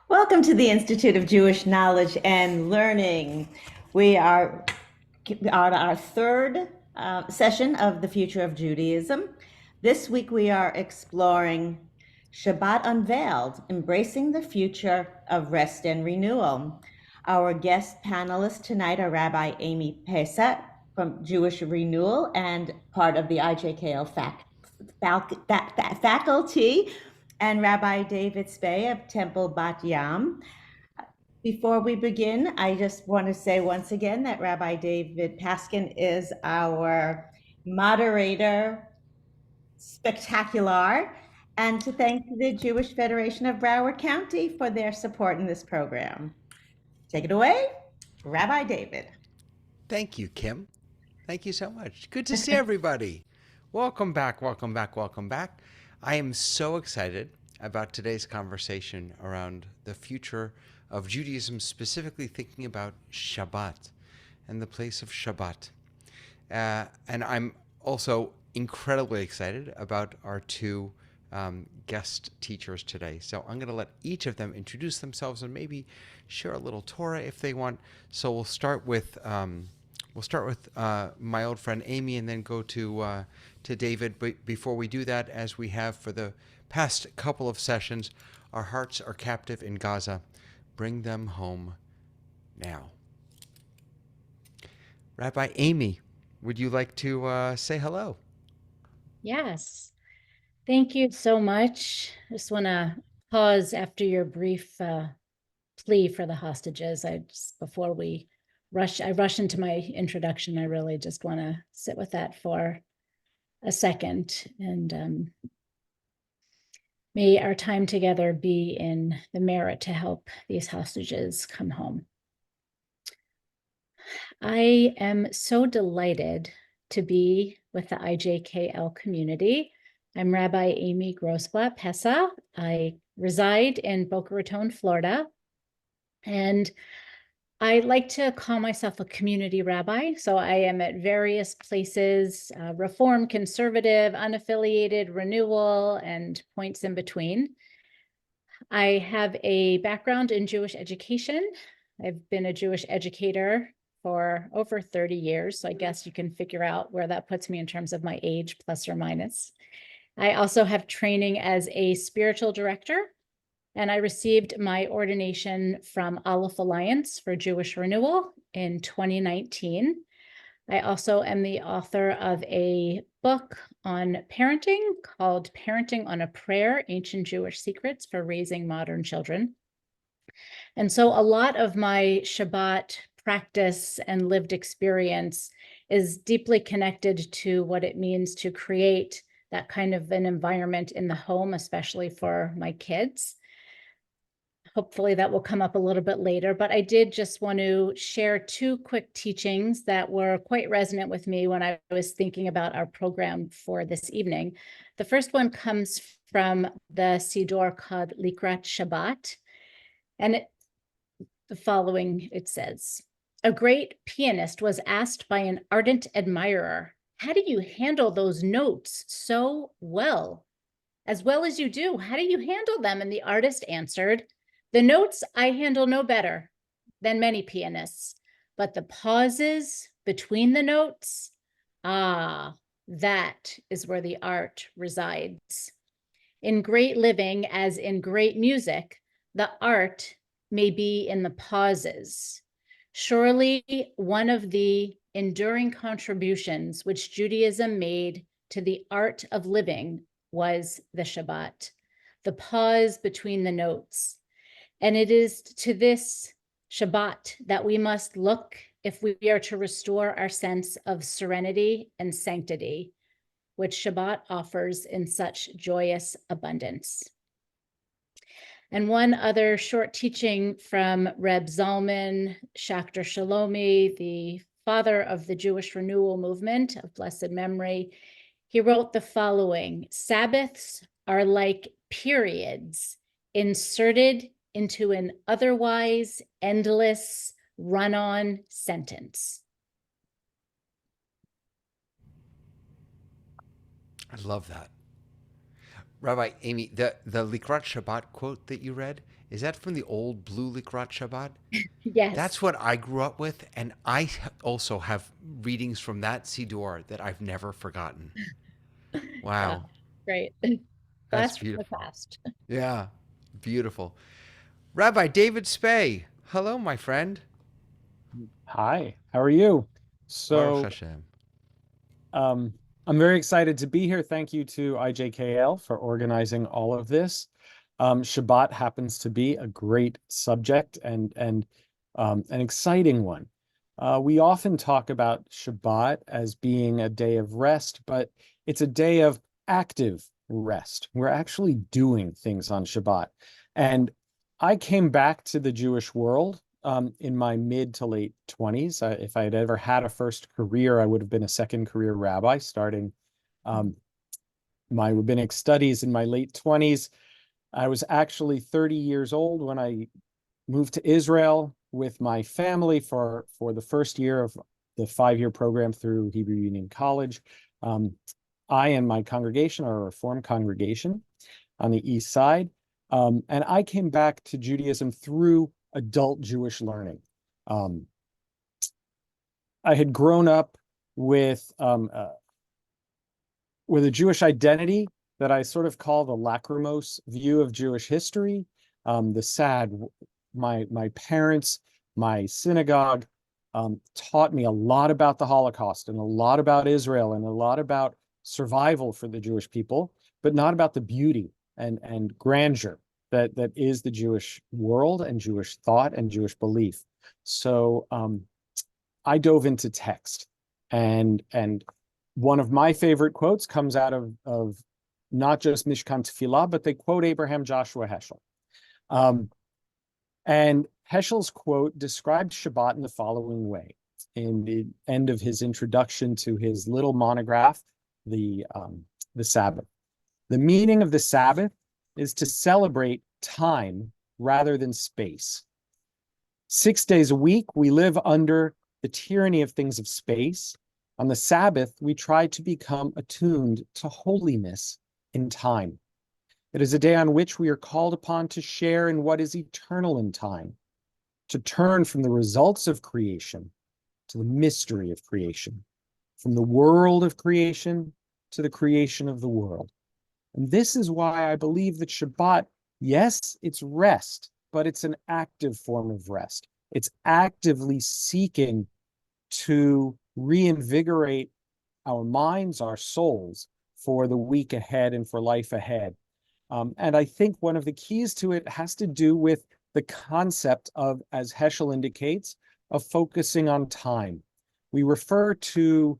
Welcome to the Institute of Jewish Knowledge and Learning. We are on our third session of the future of Judaism. This week we are exploring Shabbat Unveiled, embracing the future of rest and renewal. Our guest panelists tonight are Rabbi Amy Pessah from Jewish Renewal and part of the IJKL faculty, and Rabbi David Spey of Temple Bat Yam. Before we begin, I just want to say once again that Rabbi David Paskin is our moderator spectacular, and to thank the Jewish Federation of Broward County for their support in this program. Take it away, Rabbi David. Thank you, Kim. Thank you so much. Good to see everybody. Welcome back, welcome back, welcome back. I am so excited about today's conversation around the future of Judaism, specifically thinking about Shabbat and the place of Shabbat. And I'm also incredibly excited about our two guest teachers today. So I'm going to let each of them introduce themselves and maybe share a little Torah if they want. So we'll start with my old friend Amy, and then go to David. But before we do that, as we have for the past couple of sessions, our hearts are captive in Gaza. Bring them home now. Rabbi Amy, would you like to say hello? Yes. Thank you so much. I just want to pause after your brief plea for the hostages. Before I rush into my introduction. I really just want to sit with that for a second. And may our time together be in the merit to help these hostages come home. I am so delighted to be with the IJKL community. I'm Rabbi Amy Grossblatt Pessah. I reside in Boca Raton, Florida, and I like to call myself a community rabbi. So I am at various places, Reform, Conservative, Unaffiliated, Renewal, and points in between. I have a background in Jewish education. I've been a Jewish educator for over 30 years. So I guess you can figure out where that puts me in terms of my age, plus or minus. I also have training as a spiritual director, and I received my ordination from Aleph Alliance for Jewish Renewal in 2019. I also am the author of a book on parenting called Parenting on a Prayer, Ancient Jewish Secrets for Raising Modern Children. And so a lot of my Shabbat practice and lived experience is deeply connected to what it means to create that kind of an environment in the home, especially for my kids. Hopefully that will come up a little bit later, but I did just want to share two quick teachings that were quite resonant with me when I was thinking about our program for this evening. The first one comes from the Siddur called Likrat Shabbat, and the following it says, "A great pianist was asked by an ardent admirer, 'How do you handle those notes so well? As well as you do, how do you handle them?' And the artist answered, 'The notes I handle no better than many pianists, but the pauses between the notes, that is where the art resides.' In great living, as in great music, the art may be in the pauses. Surely one of the enduring contributions which Judaism made to the art of living was the Shabbat, the pause between the notes. And it is to this Shabbat that we must look if we are to restore our sense of serenity and sanctity, which Shabbat offers in such joyous abundance." And one other short teaching from Reb Zalman Schachter Shalomi, the father of the Jewish Renewal movement of blessed memory. He wrote the following: "Sabbaths are like periods inserted into an otherwise endless run-on sentence." I love that. Rabbi Amy, the Likrat Shabbat quote that you read, is that from the old blue Likrat Shabbat? That's Yes. what I grew up with, and I also have readings from that Siddur that I've never forgotten. Yeah, Wow, great. that's Blast from the beautiful. past. Yeah, beautiful. Rabbi David Spey, hello, my friend. Hi, how are you? Baruch So, Hashem. um, I'm very excited to be here. Thank you to IJKL for organizing all of this. Shabbat happens to be a great subject and an exciting one. We often talk about Shabbat as being a day of rest, but it's a day of active rest. We're actually doing things on Shabbat. And I came back to the Jewish world in my mid to late 20s. If I had ever had a first career, I would have been a second career rabbi, starting my rabbinic studies in my late 20s. I was actually 30 years old when I moved to Israel with my family for the first year of the 5-year program through Hebrew Union College. I and my congregation are a Reform congregation on the East Side. And I came back to Judaism through adult Jewish learning. I had grown up with a Jewish identity that I sort of call the lachrymose view of Jewish history. The sad, my parents, my synagogue taught me a lot about the Holocaust and a lot about Israel and a lot about survival for the Jewish people, but not about the beauty and grandeur that is the Jewish world and Jewish thought and Jewish belief. So I dove into text, and one of my favorite quotes comes out of not just Mishkan Tefillah, but they quote Abraham Joshua Heschel. And Heschel's quote described Shabbat in the following way. In the end of his introduction to his little monograph, the Sabbath. The meaning of the Sabbath is to celebrate time rather than space. 6 days a week, we live under the tyranny of things of space. On the Sabbath, we try to become attuned to holiness in time. It is a day on which we are called upon to share in what is eternal in time, to turn from the results of creation to the mystery of creation, from the world of creation to the creation of the world. And this is why I believe that Shabbat, yes, it's rest, but it's an active form of rest. It's actively seeking to reinvigorate our minds, our souls for the week ahead and for life ahead. And I think one of the keys to it has to do with the concept of, as Heschel indicates, of focusing on time. We refer to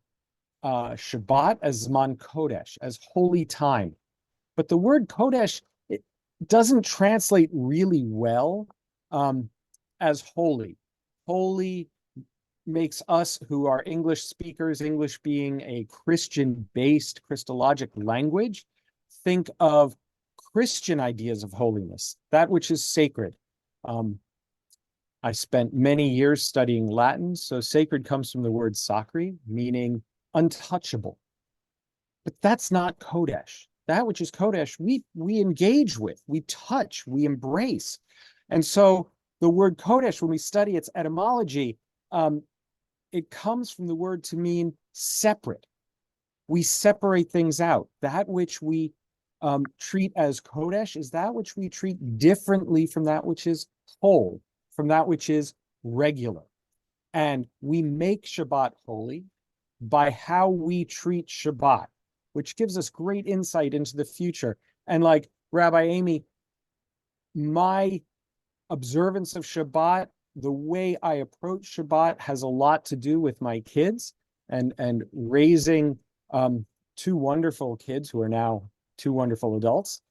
Shabbat as Zman Kodesh, as holy time. But the word Kodesh, it doesn't translate really well as holy. Holy makes us who are English speakers, English being a Christian-based Christologic language, think of Christian ideas of holiness, that which is sacred. I spent many years studying Latin, so sacred comes from the word sacri, meaning untouchable. But that's not Kodesh. That which is Kodesh, we engage with, we touch, we embrace. And so the word Kodesh, when we study its etymology, it comes from the word to mean separate. We separate things out. That which we treat as Kodesh is that which we treat differently from that which is whole, from that which is regular. And we make Shabbat holy by how we treat Shabbat, which gives us great insight into the future. And like Rabbi Amy, my observance of Shabbat, the way I approach Shabbat has a lot to do with my kids and raising two wonderful kids who are now two wonderful adults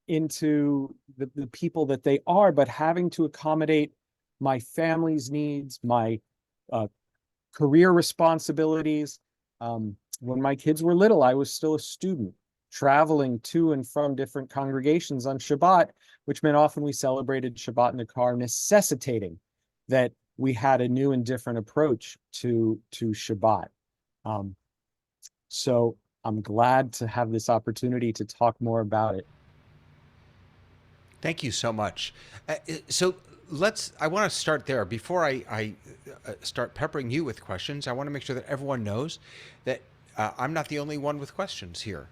into the people that they are, but having to accommodate my family's needs, my career responsibilities. When my kids were little, I was still a student, traveling to and from different congregations on Shabbat, which meant often we celebrated Shabbat in the car, necessitating that we had a new and different approach to Shabbat. So I'm glad to have this opportunity to talk more about it. Thank you so much. So I want to start there. Before I start peppering you with questions, I want to make sure that everyone knows that I'm not the only one with questions here.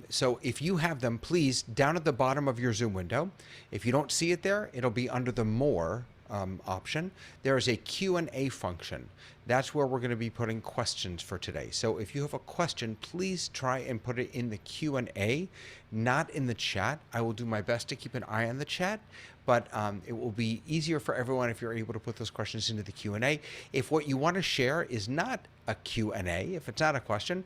So if you have them, please, down at the bottom of your Zoom window. If you don't see it there, it'll be under the More option. There is a Q&A function. That's where we're going to be putting questions for today. So if you have a question, please try and put it in the Q&A, not in the chat. I will do my best to keep an eye on the chat, but it will be easier for everyone if you're able to put those questions into the Q&A. If what you want to share is not a Q&A, if it's not a question,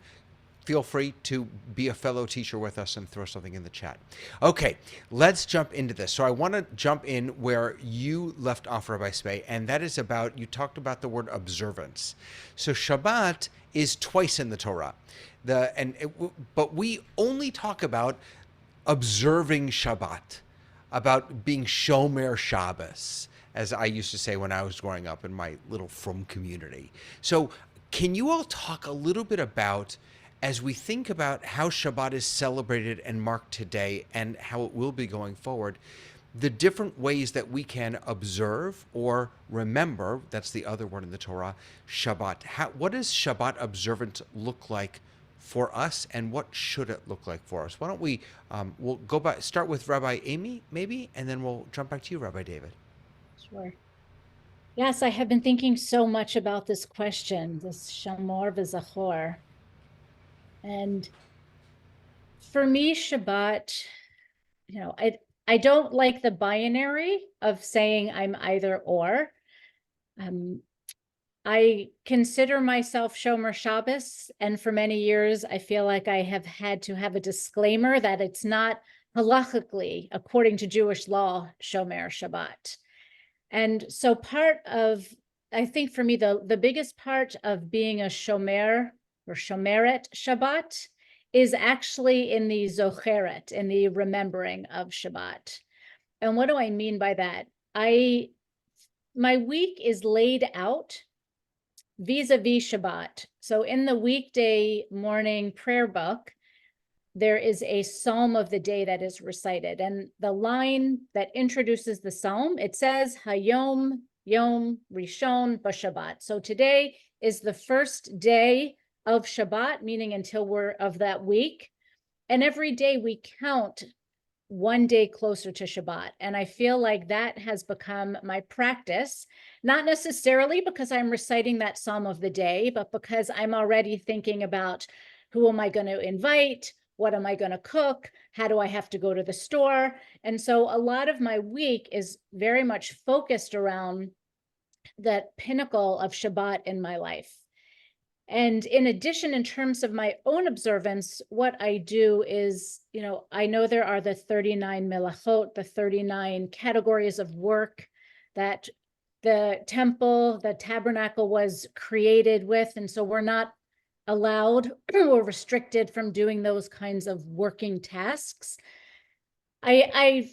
feel free to be a fellow teacher with us and throw something in the chat. Okay, let's jump into this. So I want to jump in where you left off, Rabbi Spey, and that is about, you talked about the word observance. So Shabbat is twice in the Torah. But we only talk about observing Shabbat, about being Shomer Shabbos, as I used to say when I was growing up in my little frum community. So can you all talk a little bit about, as we think about how Shabbat is celebrated and marked today and how it will be going forward, the different ways that we can observe or remember, that's the other word in the Torah, Shabbat. What does Shabbat observance look like for us, and what should it look like for us? Why don't we, we'll go back, start with Rabbi Amy, maybe, and then we'll jump back to you, Rabbi David. Sure. Yes, I have been thinking so much about this question, this Shamor v'Zachor. And for me, Shabbat, I don't like the binary of saying I'm either or. I consider myself Shomer Shabbos, and for many years, I feel like I have had to have a disclaimer that it's not halachically, according to Jewish law, Shomer Shabbat. And so I think for me, the biggest part of being a Shomer or Shomeret Shabbat is actually in the Zocheret, in the remembering of Shabbat. And what do I mean by that? My week is laid out vis-a-vis Shabbat. So in the weekday morning prayer book, there is a psalm of the day that is recited. And the line that introduces the psalm, it says, Hayom Yom Rishon B'Shabbat. So today is the first day of Shabbat, meaning until we're of that week. And every day we count one day closer to Shabbat. And I feel like that has become my practice, not necessarily because I'm reciting that psalm of the day, but because I'm already thinking about who am I going to invite? What am I going to cook? How do I have to go to the store? And so a lot of my week is very much focused around that pinnacle of Shabbat in my life. And in addition, in terms of my own observance, what I do is, I know there are the 39 melachot, the 39 categories of work that the temple, the tabernacle was created with. And so we're not allowed or restricted from doing those kinds of working tasks. I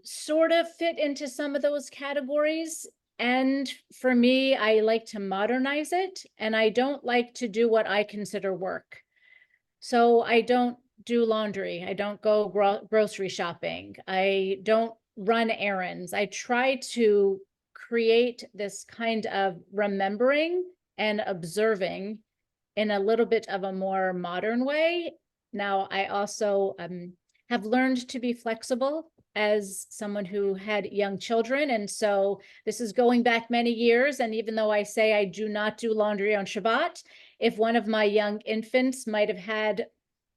sort of fit into some of those categories. And for me, I like to modernize it, and I don't like to do what I consider work. So I don't do laundry. I don't go grocery shopping. I don't run errands. I try to create this kind of remembering and observing in a little bit of a more modern way. Now, I also have learned to be flexible as someone who had young children. And so this is going back many years. And even though I say I do not do laundry on Shabbat, if one of my young infants might have had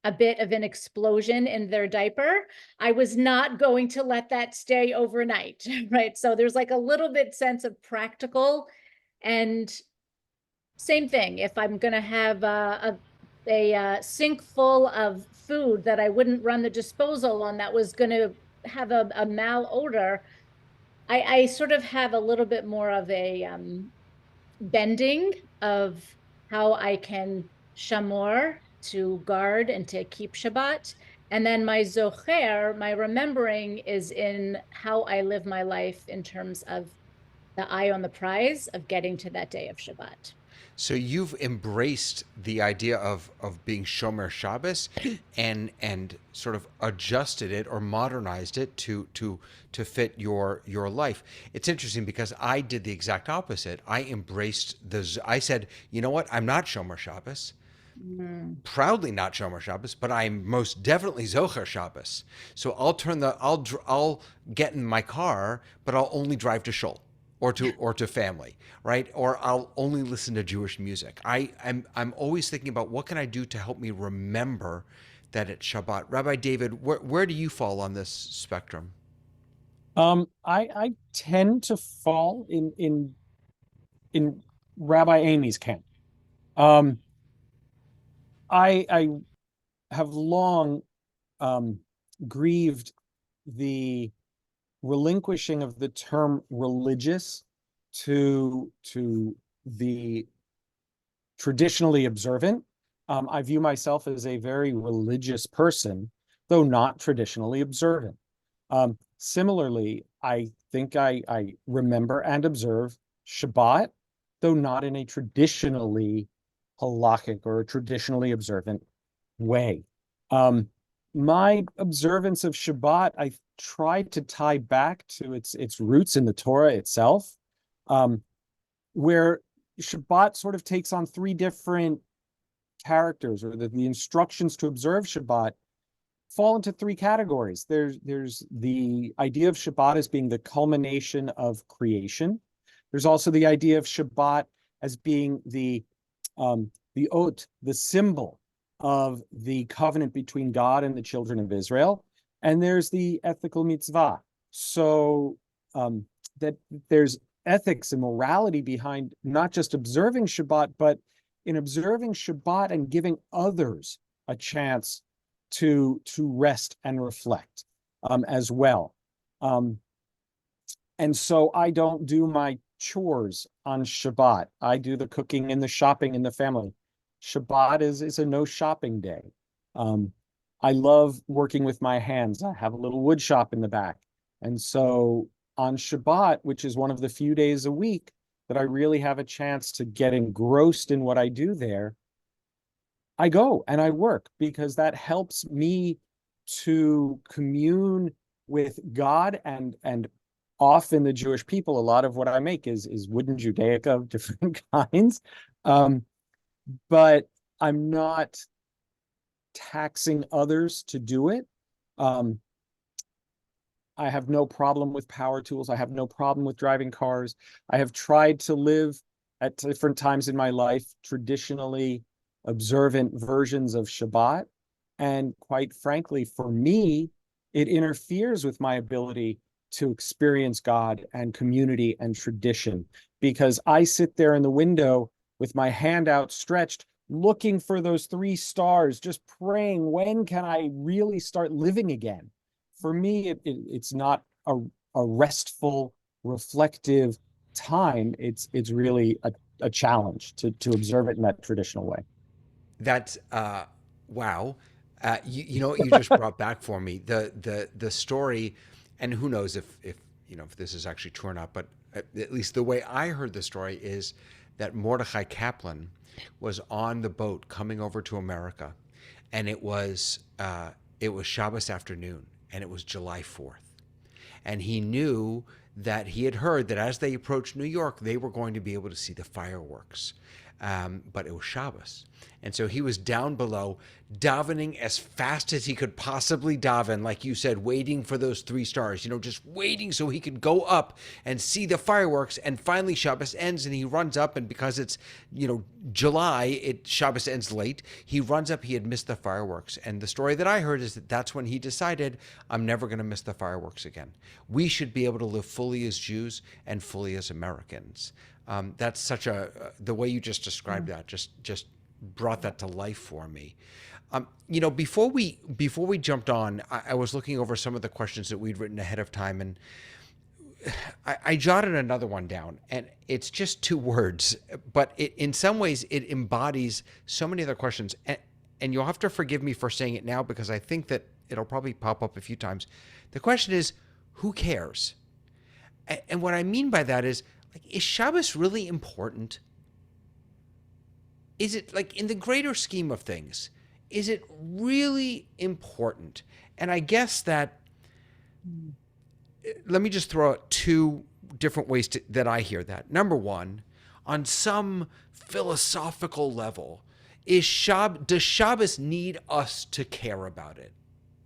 a bit of an explosion in their diaper, I was not going to let that stay overnight, right? So there's like a little bit sense of practical, and same thing. If I'm going to have a sink full of food that I wouldn't run the disposal on, that was going to have a malodor, I sort of have a little bit more of a bending of how I can shamor, to guard and to keep Shabbat. And then my zocher, my remembering, is in how I live my life in terms of the eye on the prize of getting to that day of Shabbat. So you've embraced the idea of being Shomer Shabbos and sort of adjusted it or modernized it to fit your life. It's interesting because I did the exact opposite. I embraced I said, you know what? I'm not Shomer Shabbos. Proudly not Shomer Shabbos, but I'm most definitely Zocher Shabbos. So I'll get in my car, but I'll only drive to shul or to family, right? Or I'll only listen to Jewish music. I'm always thinking about what can I do to help me remember that it's Shabbat. Rabbi David, where do you fall on this spectrum? I tend to fall in Rabbi Amy's camp. Um, I have long grieved the relinquishing of the term religious to the traditionally observant. I view myself as a very religious person, though not traditionally observant. Similarly, I think I remember and observe Shabbat, though not in a traditionally halakhic or a traditionally observant way. My observance of Shabbat, I tried to tie back to its roots in the Torah itself, where Shabbat sort of takes on three different characters, or the instructions to observe Shabbat fall into three categories. There's the idea of Shabbat as being the culmination of creation. There's also the idea of Shabbat as being the ot, the symbol of the covenant between God and the children of Israel. And there's the ethical mitzvah. So that there's ethics and morality behind not just observing Shabbat, but in observing Shabbat and giving others a chance to rest and reflect as well. And so I don't do my chores on Shabbat. I do the cooking and the shopping in the family. Shabbat is a no shopping day. I love working with my hands. I have a little wood shop in the back. And so on Shabbat, which is one of the few days a week that I really have a chance to get engrossed in what I do there, I go and I work because that helps me to commune with God and often the Jewish people. A lot of what I make is wooden Judaica of different kinds. But I'm not taxing others to do it. I have no problem with power tools. I have no problem with driving cars. I have tried to live at different times in my life traditionally observant versions of Shabbat. And quite frankly, for me, it interferes with my ability to experience God and community and tradition, because I sit there in the window with my hand outstretched, looking for those three stars, just praying, when can I really start living again? For me, it's not a restful, reflective time. It's really a challenge to observe it in that traditional way. That's wow. You know what you just brought back for me, the story, and who knows if if this is actually true or not, but at least the way I heard the story is that Mordechai Kaplan was on the boat coming over to America, and it was Shabbos afternoon, and it was July 4th, and he knew that he had heard that as they approached New York, they were going to be able to see the fireworks. But it was Shabbos. And so he was down below, davening as fast as he could possibly daven, like you said, waiting for those three stars, just waiting so he could go up and see the fireworks. And finally Shabbos ends, and he runs up, and because it's, July, Shabbos ends late. He runs up, he had missed the fireworks. And the story that I heard is that that's when he decided, I'm never going to miss the fireworks again. We should be able to live fully as Jews and fully as Americans. That's such the way you just described that just brought that to life for me. Before we jumped on, I was looking over some of the questions that we'd written ahead of time, and I jotted another one down, and it's just two words, but in some ways it embodies so many other questions, and you'll have to forgive me for saying it now because I think that it'll probably pop up a few times. The question is, who cares? And what I mean by that is Shabbos really important? is it like in the greater scheme of things, is it really important? And I guess that, let me just throw out two different ways that I hear that. Number one, on some philosophical level, does Shabbos need us to care about it?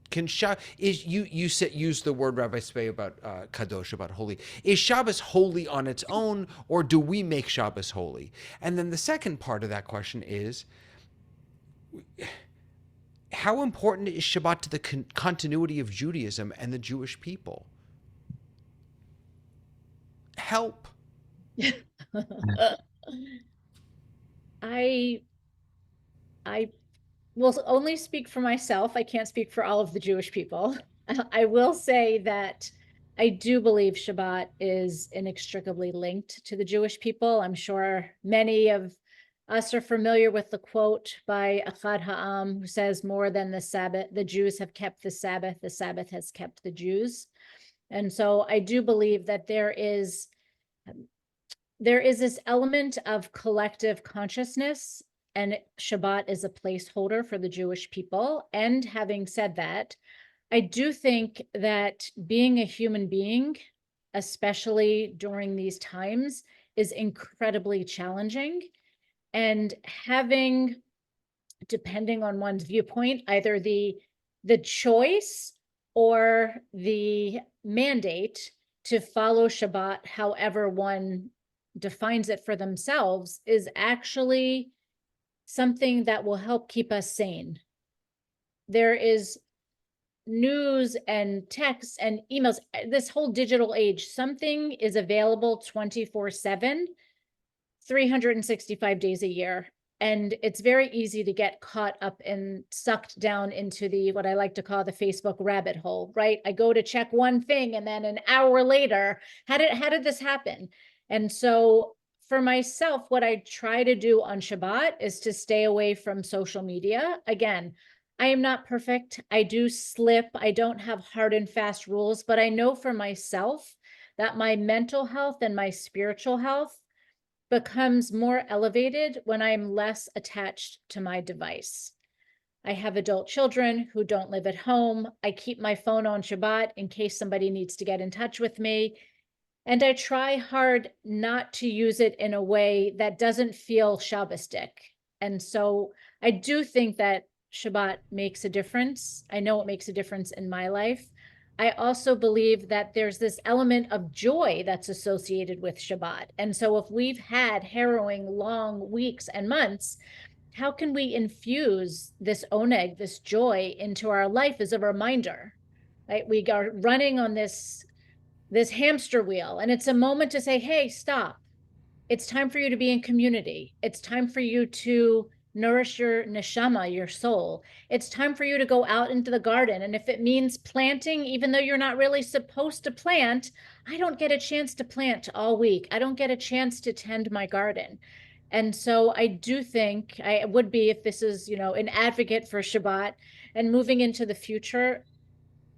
Can you said use the word, Rabbi Spey, about kadosh, about holy? Is Shabbos holy on its own, or do we make Shabbos holy? And then the second part of that question is, how important is Shabbat to the continuity of Judaism and the Jewish people? Help. I I will only speak for myself. I can't speak for all of the Jewish people. I will say that I do believe Shabbat is inextricably linked to the Jewish people. I'm sure many of us are familiar with the quote by Echad Ha'am, who says, more than the Sabbath, the Jews have kept the Sabbath has kept the Jews. And so I do believe that there is this element of collective consciousness, and Shabbat is a placeholder for the Jewish people. And having said that, I do think that being a human being, especially during these times, is incredibly challenging. And having, depending on one's viewpoint, either the choice or the mandate to follow Shabbat, however one defines it for themselves, is actually something that will help keep us sane. There is news and texts and emails, this whole digital age, something is available 24/7, 365 days a year. And it's very easy to get caught up and sucked down into the, what I like to call the Facebook rabbit hole, right? I go to check one thing and then an hour later, how did this happen? And so for myself, what I try to do on Shabbat is to stay away from social media. Again, I am not perfect. I do slip. I don't have hard and fast rules, but I know for myself that my mental health and my spiritual health becomes more elevated when I'm less attached to my device. I have adult children who don't live at home. I keep my phone on Shabbat in case somebody needs to get in touch with me. And I try hard not to use it in a way that doesn't feel Shabbistic. And so I do think that Shabbat makes a difference. I know it makes a difference in my life. I also believe that there's this element of joy that's associated with Shabbat. And so if we've had harrowing long weeks and months, how can we infuse this oneg, this joy, into our life as a reminder, right? We are running on this hamster wheel, and it's a moment to say, hey, stop. It's time for you to be in community. It's time for you to nourish your neshama, your soul. It's time for you to go out into the garden. And if it means planting, even though you're not really supposed to plant, I don't get a chance to plant all week. I don't get a chance to tend my garden. And so I do think I would be, if this is, an advocate for Shabbat and moving into the future,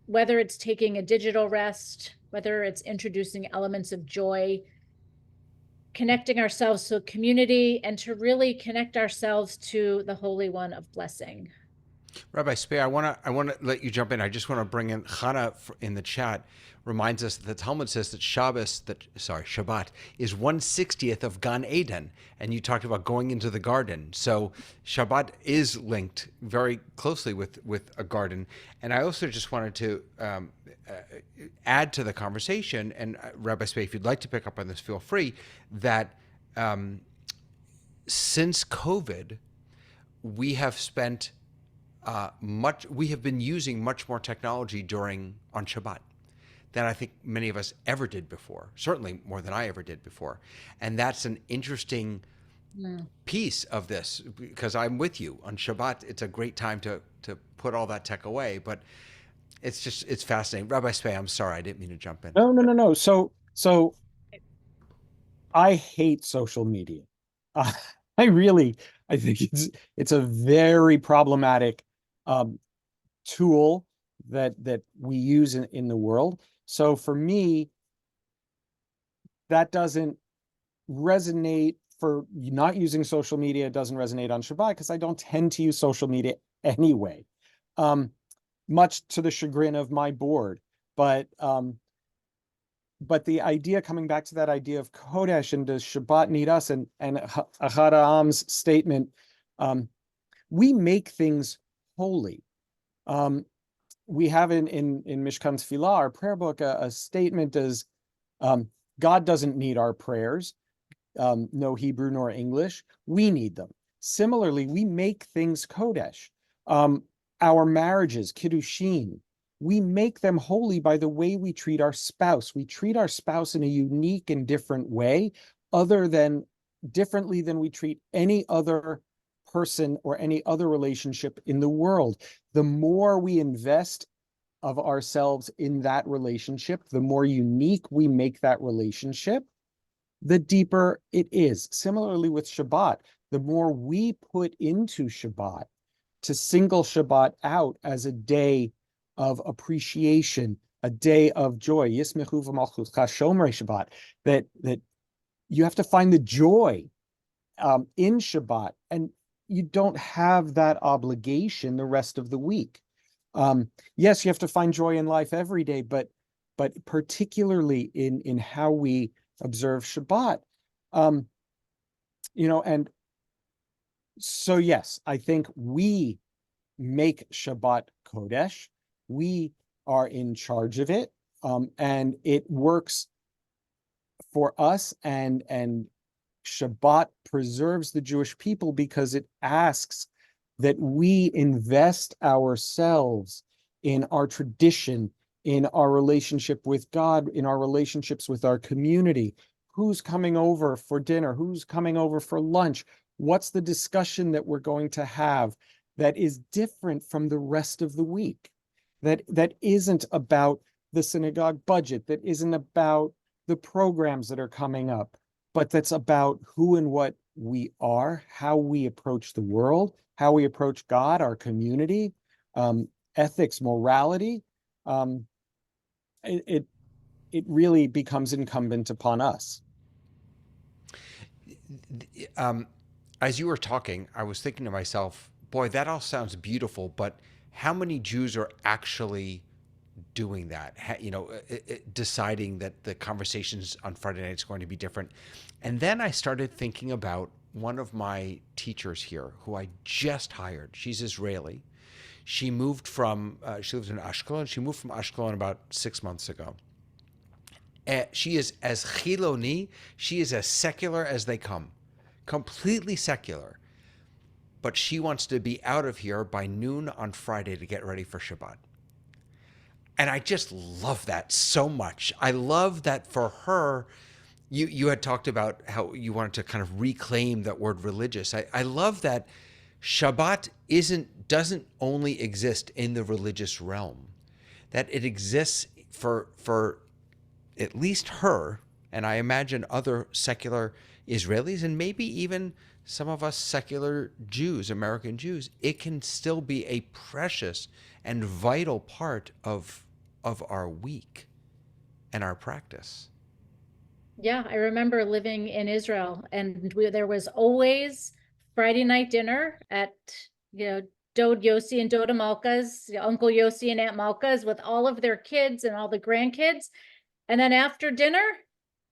whether it's taking a digital rest, whether it's introducing elements of joy, connecting ourselves to a community, and to really connect ourselves to the Holy One of blessing. Rabbi Spey, I want to let you jump in. I just want to bring in Chana in the chat. Reminds us that the Talmud says that Shabbat is 1/60th of Gan Eden, and you talked about going into the garden. So Shabbat is linked very closely with a garden. And I also just wanted to add to the conversation, and Rabbi Spey, if you'd like to pick up on this, feel free, that since COVID, we have spent we have been using much more technology on Shabbat than I think many of us ever did before, certainly more than I ever did before. And that's an interesting piece of this, because I'm with you. On Shabbat, it's a great time to put all that tech away, but it's fascinating. Rabbi Spey, I'm sorry, I didn't mean to jump in. No. So I hate social media. I think it's a very problematic tool that we use in the world. So for me, that doesn't resonate for not using social media doesn't resonate on Shabbat because I don't tend to use social media anyway, much to the chagrin of my board. But the idea, coming back to that idea of Kodesh and does Shabbat need us, and Ahad Ha'am's statement, we make things holy. We have in Mishkan Tefillah, our prayer book, a statement as God doesn't need our prayers, no Hebrew nor English. We need them. Similarly, we make things Kodesh. Our marriages, Kiddushin, we make them holy by the way we treat our spouse. We treat our spouse in a unique and different way, differently than we treat any other person or any other relationship in the world. The more we invest of ourselves in that relationship, the more unique we make that relationship, the deeper it is. Similarly with Shabbat, the more we put into Shabbat, to single Shabbat out as a day of appreciation, a day of joy, Yismechu v'malchutcha shomrei Shabbat, that you have to find the joy in Shabbat, and you don't have that obligation the rest of the week. Yes, you have to find joy in life every day, but particularly in how we observe Shabbat. And so yes, I think we make Shabbat Kodesh. We are in charge of it, and it works for us, and Shabbat preserves the Jewish people because it asks that we invest ourselves in our tradition, in our relationship with God, in our relationships with our community. Who's coming over for dinner? Who's coming over for lunch? What's the discussion that we're going to have that is different from the rest of the week? That isn't about the synagogue budget, that isn't about the programs that are coming up, but that's about who and what we are, how we approach the world, how we approach God, our community, ethics, morality. It really becomes incumbent upon us. As you were talking, I was thinking to myself, boy, that all sounds beautiful, but how many Jews are actually doing that? Deciding that the conversations on Friday night is going to be different. And then I started thinking about one of my teachers here who I just hired. She's Israeli. She moved from, she lives in Ashkelon. She moved from Ashkelon about 6 months ago. She is as chiloni, she is as secular as they come, completely secular. But she wants to be out of here by noon on Friday to get ready for Shabbat. And I just love that so much. I love that for her, you had talked about how you wanted to kind of reclaim that word religious. I love that Shabbat doesn't only exist in the religious realm, that it exists for at least her, and I imagine other secular Israelis, and maybe even some of us secular Jews, American Jews. It can still be a precious and vital part of our week and our practice. Yeah, I remember living in Israel, and there was always Friday night dinner at, Dode Yossi and Doda Malka's, Uncle Yossi and Aunt Malka's, with all of their kids and all the grandkids. And then after dinner,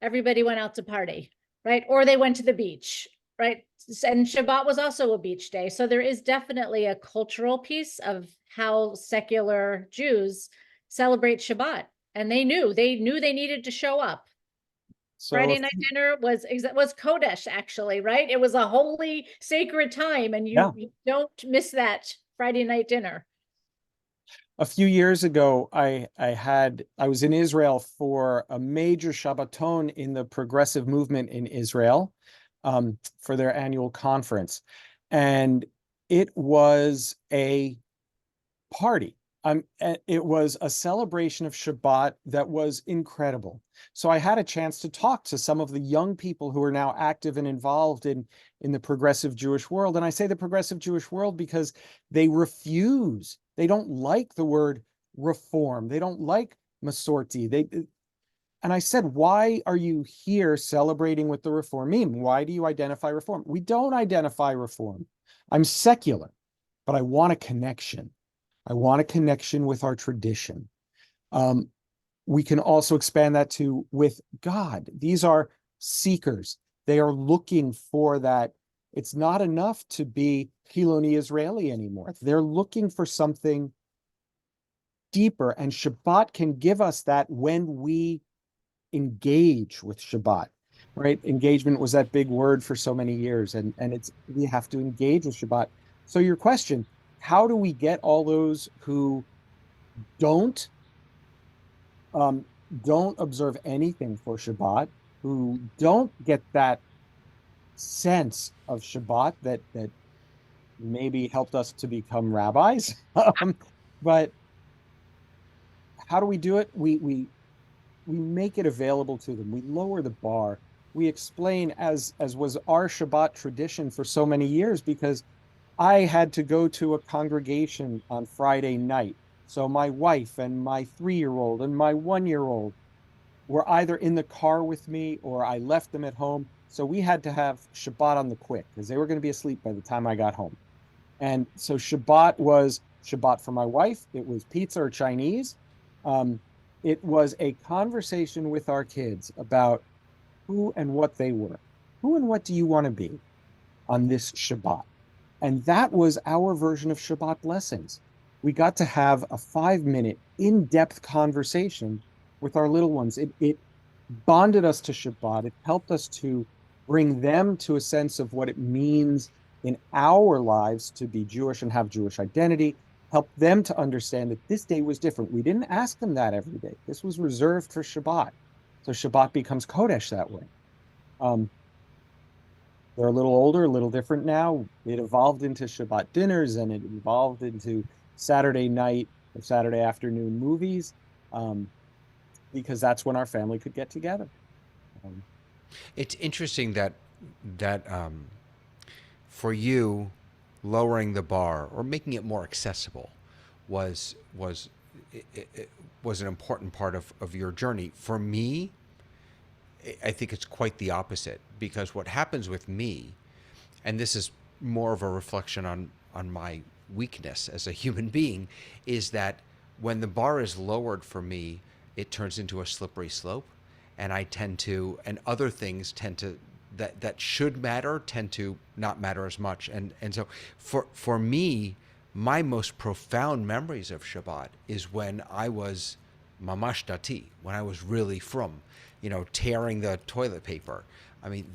everybody went out to party, right? Or they went to the beach, right? And Shabbat was also a beach day. So there is definitely a cultural piece of how secular Jews celebrate Shabbat. And they knew they needed to show up. So Friday night dinner was Kodesh, actually, right? It was a holy, sacred time, and you don't miss that Friday night dinner. A few years ago, I was in Israel for a major Shabbaton in the progressive movement in Israel, for their annual conference, and it was a party. It was a celebration of Shabbat that was incredible. So I had a chance to talk to some of the young people who are now active and involved in the progressive Jewish world. And I say the progressive Jewish world because they don't like the word reform. They don't like Masorti. And I said, why are you here celebrating with the Reformim? Why do you identify Reform? We don't identify Reform. I'm secular, but I want a connection. I want a connection with our tradition. We can also expand that to with God. These are seekers. They are looking for that. It's not enough to be Hiloni Israeli anymore. They're looking for something deeper, and Shabbat can give us that when we engage with Shabbat, right? Engagement was that big word for so many years, and it's we have to engage with Shabbat. So your question, how do we get all those who don't don't observe anything for Shabbat, who don't get that sense of Shabbat that maybe helped us to become rabbis? But how do we do it? We make it available to them. We lower the bar. We explain, as was our Shabbat tradition for so many years, because I had to go to a congregation on Friday night. So my wife and my 3-year-old and my 1-year-old were either in the car with me or I left them at home. So we had to have Shabbat on the quick because they were going to be asleep by the time I got home. And so Shabbat was Shabbat for my wife. It was pizza or Chinese. It was a conversation with our kids about who and what they were. Who and what do you want to be on this Shabbat? And that was our version of Shabbat blessings. We got to have a 5-minute in-depth conversation with our little ones. It bonded us to Shabbat. It helped us to bring them to a sense of what it means in our lives to be Jewish and have Jewish identity, help them to understand that this day was different. We didn't ask them that every day. This was reserved for Shabbat. So Shabbat becomes Kodesh that way. They're a little older, a little different now. It evolved into Shabbat dinners, and it evolved into Saturday night or Saturday afternoon movies, because that's when our family could get together. It's interesting that for you, lowering the bar or making it more accessible was an important part of your journey. For me, I think it's quite the opposite, because what happens with me, and this is more of a reflection on my weakness as a human being, is that when the bar is lowered for me, it turns into a slippery slope, and I tend to, and other things tend to, that should matter tend to not matter as much. And so for me, my most profound memories of Shabbat is when I was mamash dati, when I was really from, tearing the toilet paper. I mean,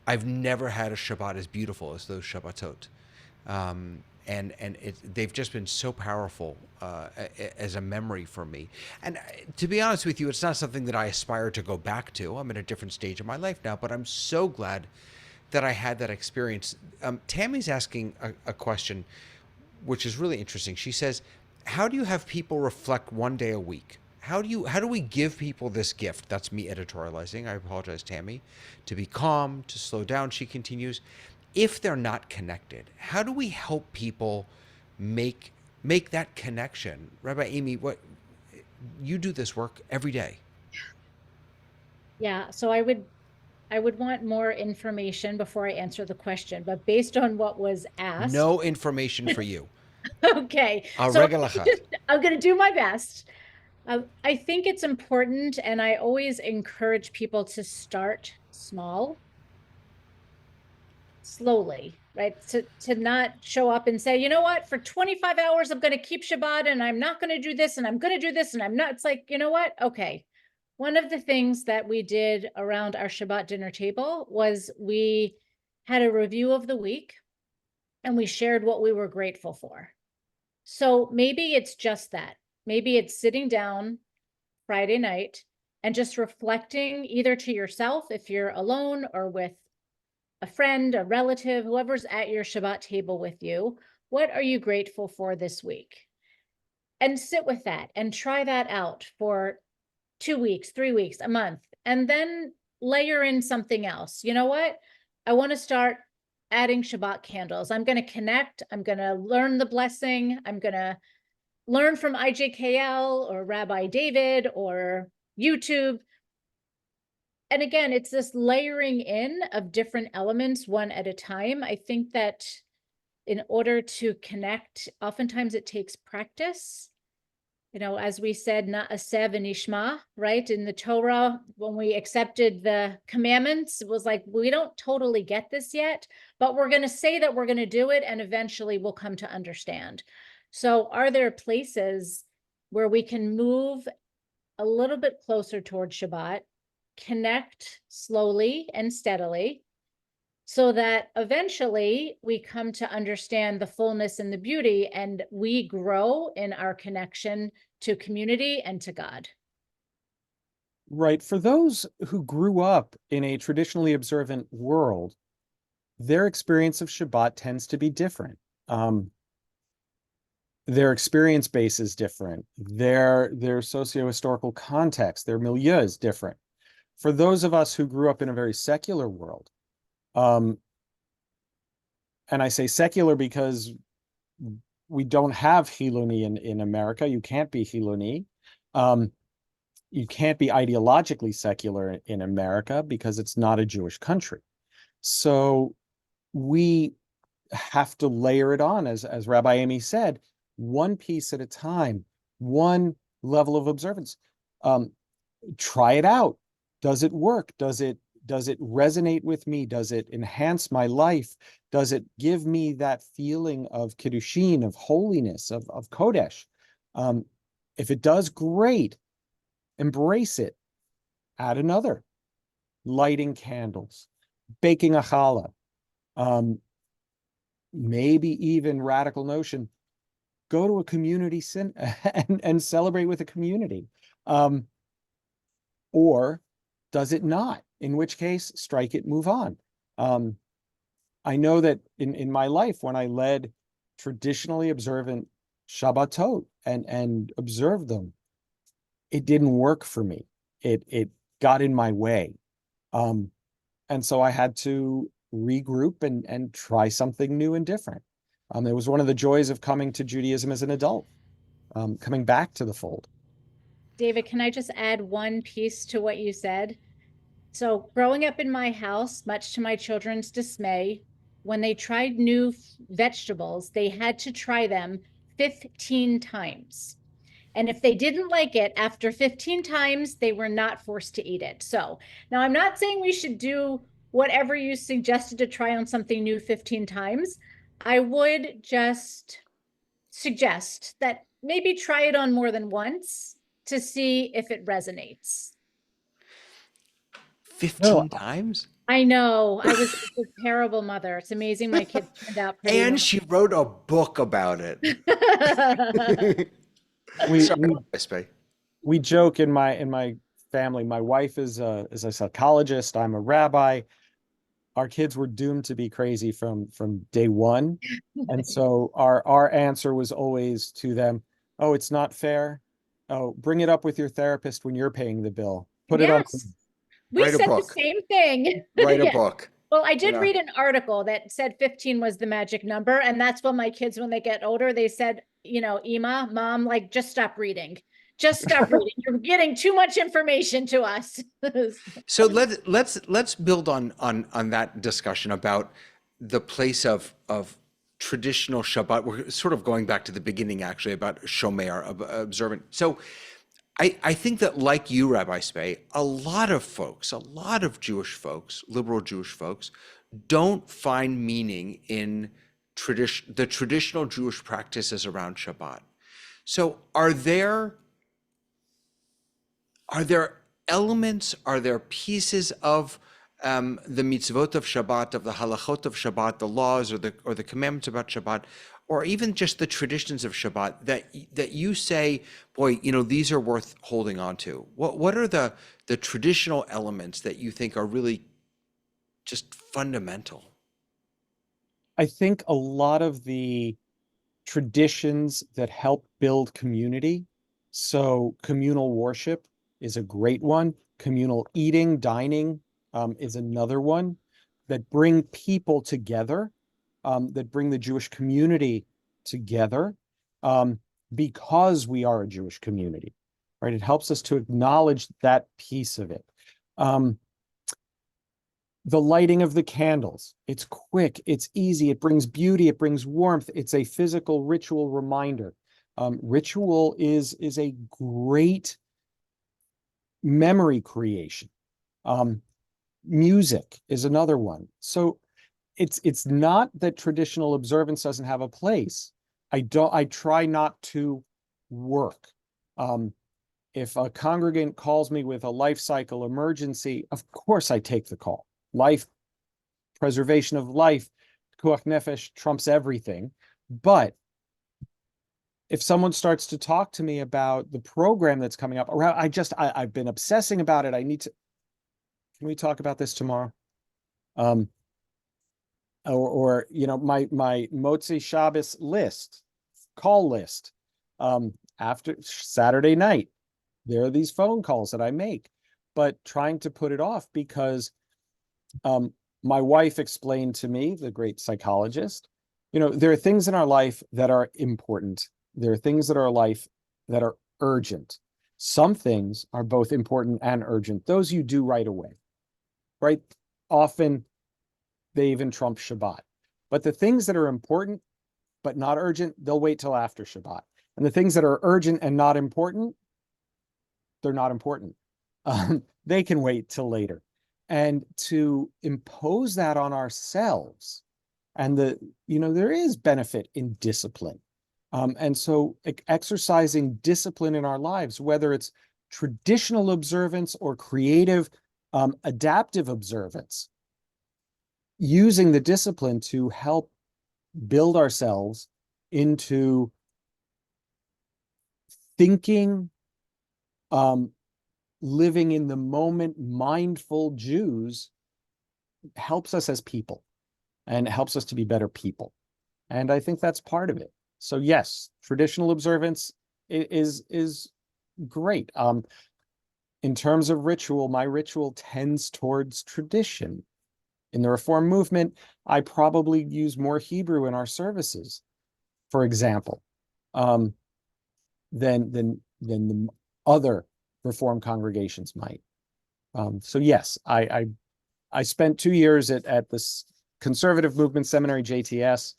I've never had a Shabbat as beautiful as those Shabbatot. And they've just been so powerful as a memory for me. And to be honest with you, it's not something that I aspire to go back to. I'm in a different stage of my life now, but I'm so glad that I had that experience. Tammy's asking a question, which is really interesting. She says, how do you have people reflect one day a week? How do we give people this gift? That's me editorializing. I apologize, Tammy. To be calm, to slow down, she continues. If they're not connected, how do we help people make that connection? Rabbi Amy, you do this work every day. Yeah, so I would want more information before I answer the question, but based on what was asked. No information for you. Okay. So I'm going to do my best. I think it's important, and I always encourage people to start small, slowly, right? To not show up and say, you know what, for 25 hours, I'm going to keep Shabbat, and I'm not going to do this, and I'm going to do this, and I'm not. It's like, you know what? Okay. One of the things that we did around our Shabbat dinner table was we had a review of the week, and we shared what we were grateful for. So maybe it's just that. Maybe it's sitting down Friday night and just reflecting, either to yourself if you're alone or with a friend, a relative, whoever's at your Shabbat table with you. What are you grateful for this week? And sit with that and try that out for 2 weeks, 3 weeks, a month, and then layer in something else. You know what? I want to start adding Shabbat candles. I'm going to connect. I'm going to learn the blessing. I'm going to learn from IJKL or Rabbi David or YouTube. And again, it's this layering in of different elements one at a time. I think that in order to connect, oftentimes it takes practice. You know, as we said, na'aseh v'nishma, right? In the Torah, when we accepted the commandments, it was like, we don't totally get this yet, but we're going to say that we're going to do it, and eventually we'll come to understand. So are there places where we can move a little bit closer toward Shabbat, connect slowly and steadily, so that eventually we come to understand the fullness and the beauty, and we grow in our connection to community and to God? Right. For those who grew up in a traditionally observant world, their experience of Shabbat tends to be different. Their experience base is different. Their socio-historical context, their milieu is different. For those of us who grew up in a very secular world, and I say secular because we don't have Chiloni in America. You can't be Chiloni. You can't be ideologically secular in America because it's not a Jewish country. So we have to layer it on, as Rabbi Amy said, one piece at a time, one level of observance. Try it out. Does it work? Does it resonate with me? Does it enhance my life? Does it give me that feeling of kiddushin, of holiness, of kodesh? If it does, great. Embrace it. Add another. Lighting candles, baking a challah, maybe even radical notion. Go to a community and celebrate with a community. Or does it not? In which case, strike it, move on. I know that in my life, when I led traditionally observant Shabbatot and observed them, it didn't work for me. It got in my way. And so I had to regroup and try something new and different. It was one of the joys of coming to Judaism as an adult, coming back to the fold. David, can I just add one piece to what you said? So growing up in my house, much to my children's dismay, when they tried new vegetables, they had to try them 15 times. And if they didn't like it after 15 times, they were not forced to eat it. So now I'm not saying we should do whatever you suggested to try on something new 15 times. I would just suggest that maybe try it on more than once to see if it resonates. 15 times? I know. I was a terrible mother. It's amazing my kids turned out pretty And well. she wrote a book about it. We Sorry, Spey. we joke in my family. My wife is a psychologist. I'm a rabbi. Our kids were doomed to be crazy from day one, and so our answer was always to them, "Oh, it's not fair. Oh, bring it up with your therapist when you're paying the bill. Put it on." Yes, we Write a said the book. same thing. Write a Yeah. book. Well, I did Yeah. read an article that said 15 was the magic number. And that's what my kids, when they get older, they said, you know, Ima, mom, like, just stop reading. Just stop reading. You're getting too much information to us. So let's build on that discussion about the place of traditional Shabbat. We're sort of going back to the beginning, actually, about shomer, observant. So I think that, like you, Rabbi Spey, a lot of Jewish folks, liberal Jewish folks, don't find meaning in the traditional Jewish practices around Shabbat. So are there elements, are there pieces of the mitzvot of Shabbat, of the halachot of Shabbat, the laws or the commandments about Shabbat, or even just the traditions of Shabbat that you say, boy, you know, these are worth holding on to? What are the traditional elements that you think are really just fundamental? I think a lot of the traditions that help build community. So communal worship is a great one. Communal eating, dining is another one that bring people together, that bring the Jewish community together, because we are a Jewish community. right? It helps us to acknowledge that piece of it. The lighting of the candles, it's quick, it's easy, it brings beauty, it brings warmth. It's a physical ritual reminder. Ritual is a great memory creation. Music is another one. So it's not that traditional observance doesn't have a place. I try not to work. If a congregant calls me with a life cycle emergency, of course I take the call. Life, preservation of life, Pikuach Nefesh trumps everything. But if someone starts to talk to me about the program that's coming up around, I've been obsessing about it. Can we talk about this tomorrow? Or my Motzi Shabbos list, call list. After Saturday night, there are these phone calls that I make, but trying to put it off because my wife explained to me, the great psychologist, there are things in our life that are important. There are things that are life that are urgent. Some things are both important and urgent. Those you do right away, right? Often they even trump Shabbat. But the things that are important but not urgent, they'll wait till after Shabbat. And the things that are urgent and not important, they're not important. They can wait till later. And to impose that on ourselves, and there is benefit in discipline. And so exercising discipline in our lives, whether it's traditional observance or creative, adaptive observance, using the discipline to help build ourselves into thinking, living in the moment, mindful Jews helps us as people and helps us to be better people. And I think that's part of it. So yes, traditional observance is great. In terms of ritual, my ritual tends towards tradition. In the Reform movement, I probably use more Hebrew in our services, for example, than the other Reform congregations might. So yes, I spent 2 years at this conservative movement seminary, JTS,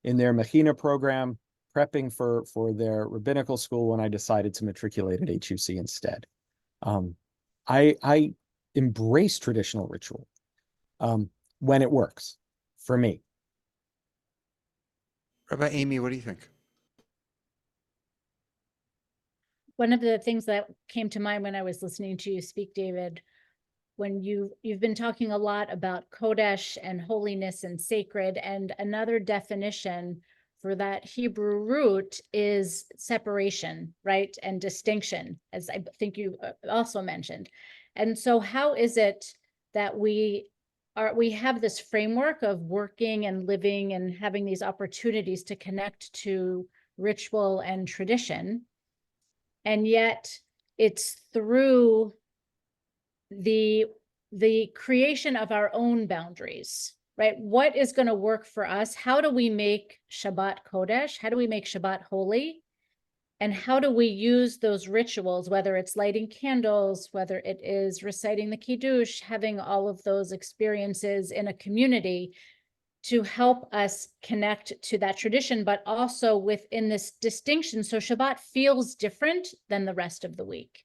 in their Mechina program, prepping for their rabbinical school when I decided to matriculate at HUC instead. I embrace traditional ritual when it works for me. Rabbi Amy, what do you think? One of the things that came to mind when I was listening to you speak, David, when you've been talking a lot about Kodesh and holiness and sacred, and another definition for that Hebrew root is separation, right? And distinction, as I think you also mentioned. And so how is it that we have this framework of working and living and having these opportunities to connect to ritual and tradition, and yet it's through the creation of our own boundaries, right? What is going to work for us? How do we make Shabbat Kodesh? How do we make Shabbat holy? And how do we use those rituals, whether it's lighting candles, whether it is reciting the Kiddush, having all of those experiences in a community to help us connect to that tradition, but also within this distinction. So Shabbat feels different than the rest of the week.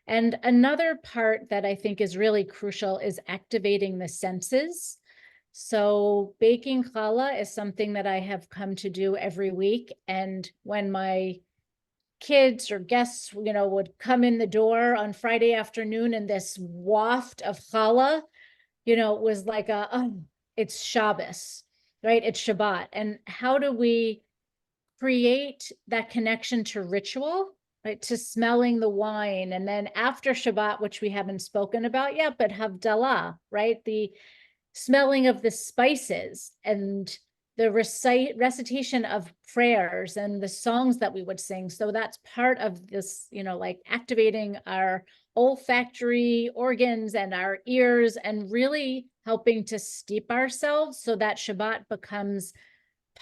And another part that I think is really crucial is activating the senses. So baking challah is something that I have come to do every week. And when my kids or guests, would come in the door on Friday afternoon and this waft of challah, was like it's Shabbos, right? It's Shabbat. And how do we create that connection to ritual, right? To smelling the wine. And then after Shabbat, which we haven't spoken about yet, but Havdalah, right? The smelling of the spices and the recitation of prayers and the songs that we would sing. So that's part of this, like activating our olfactory organs and our ears and really helping to steep ourselves so that Shabbat becomes